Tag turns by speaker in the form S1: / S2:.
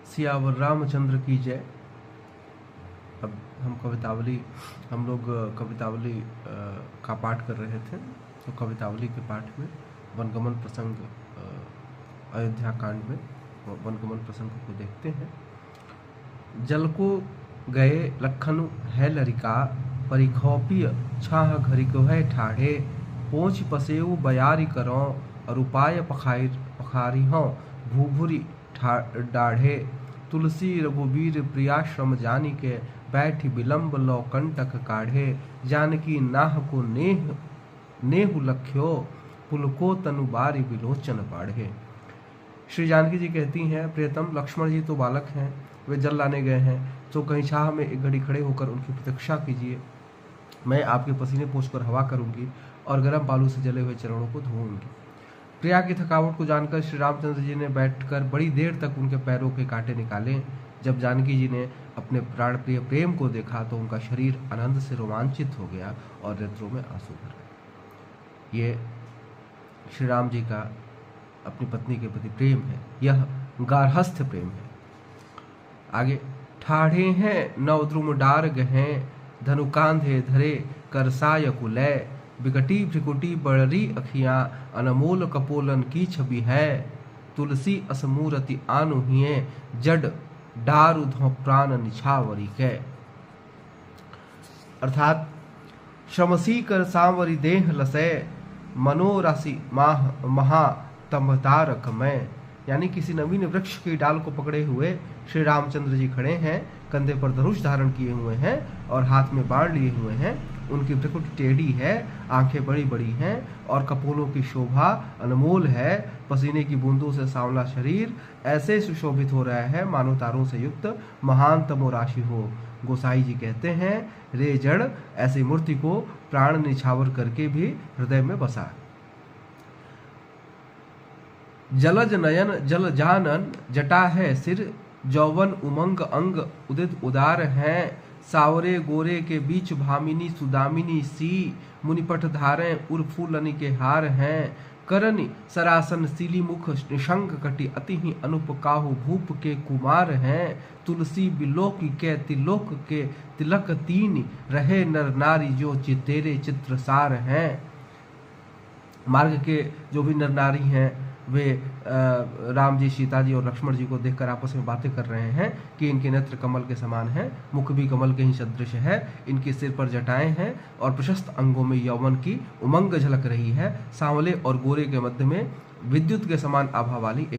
S1: सियावर रामचंद्र की जय। अब हम लोग कवितावली का पाठ कर रहे थे। तो कवितावली के पाठ में वनगमन प्रसंग, अयोध्या कांड में वनगमन प्रसंग को देखते हैं। जल को गए लखन है लरिका, परिखौपिय छाह घरिक है ठाढ़े, पोछ पसेऊ बयारी करो, और उपाय पखारी हों भूभुरी डाढ़े। तुलसी रघुबीर प्रियाश्रम जानी के, बैठी विलंब लो कंटक काढ़े, जानकी नाह को नेहु लख्यो, पुलको तनु बारी विलोचन बाढ़े। श्री जानकी जी कहती हैं, प्रियतम लक्ष्मण जी तो बालक हैं, वे जल लाने गए हैं, तो कहीं छाह में एक घड़ी खड़े होकर उनकी प्रतीक्षा कीजिए। मैं आपके पसीने पोंछकर हवा करूंगी और गर्म बालू से जले हुए चरणों को धोऊंगी। प्रिया की थकावट को जानकर श्री रामचंद्र जी ने बैठकर बड़ी देर तक उनके पैरों के कांटे निकाले। जब जानकी जी ने अपने प्राण प्रिय प्रेम को देखा तो उनका शरीर आनंद से रोमांचित हो गया और नेत्रों में आंसू भर गए। ये श्री राम जी का अपनी पत्नी के प्रति प्रेम है, यह गार्हस्थ्य प्रेम है। आगे, ठाढ़े हैं नवद्रुम डार गहें, धनुकांधे धरे करसाय कुलय, बिकटी भ्रिकुटी बड़री अखियां, अनमोल कपोलन की छवि है, तुलसी असमूरति आनु हिए, जड डारु धो प्राण निछावरी के। अर्थात शमसी कर सांवरी देह लसै, मनोराशि महा तमतारक में। यानी किसी नवीन वृक्ष की डाल को पकड़े हुए श्री रामचंद्र जी खड़े हैं, कंधे पर धनुष धारण किए हुए हैं और हाथ में बाण लिए हुए हैं। उनकी भ्रिकुट टेढ़ी है, आंखें बड़ी बड़ी हैं और कपोलों की शोभा अनमोल है। पसीने की बूंदों से सांवला शरीर ऐसे सुशोभित हो रहा है मानो तारों से युक्त महान तमोराशि हो। गोसाई जी कहते हैं, रे जड़ ऐसी मूर्ति को प्राण निछावर करके भी हृदय में बसा। जलज नयन जल जानन जटा है सिर, जौवन उमंग अंग उदित उदार हैं, सावरे गोरे के बीच भामिनी सुदामिनी सी, मुनिपट धारें उर फूलनी के हार हैं, करनी सरासन सीली मुख निशंक कटि, अति ही अनुप काहु भूप के कुमार हैं, तुलसी बिलोक के तिलोक के तिलक तीन, रहे नर नारी जो तेरे चित्रसार हैं। मार्ग के जो भी नर नारी हैं वे राम जी, सीता जी और लक्ष्मण जी को देखकर आपस में बातें कर रहे हैं कि इनके नेत्र कमल के समान हैं, मुख भी कमल के ही सदृश है, इनके सिर पर जटाएं हैं और प्रशस्त अंगों में यौवन की उमंग झलक रही है। सांवले और गोरे के मध्य में विद्युत के समान आभा वाली